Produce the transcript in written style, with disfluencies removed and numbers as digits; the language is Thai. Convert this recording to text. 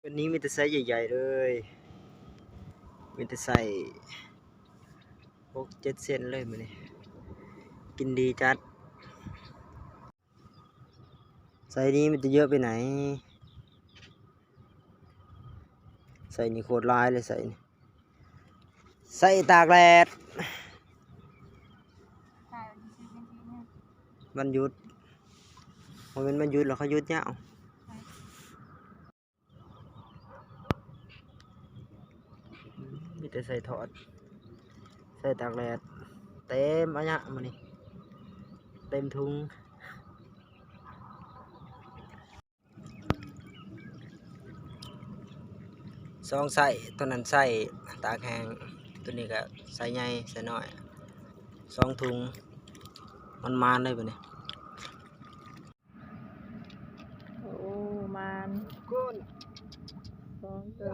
วันนี้มีแต่ไซส์ใหญ่ๆเลยมีแต่ใส่6-7 เซนเลยมื้อนี้กินดีจัดไซส์นี้มันจะเยอะไปไหนใส่นี่โคตรลายเลยใส่นี่ใส่ตากแดดมันหยุดมันหยุดแล้วเขาหยุดยาวมีแต่ใส่ถอดใส่ตากแดดเต็มอันเนี้ยมันนี่เต็มถุงสองใส่ตัวนั้นใส่ตากแห้งตัวนี้ก็ใส่ใหญ่ใส่น้อย2 ถุงมันมานเลยปะเนี่ยโอ้มันก้น2 ตัว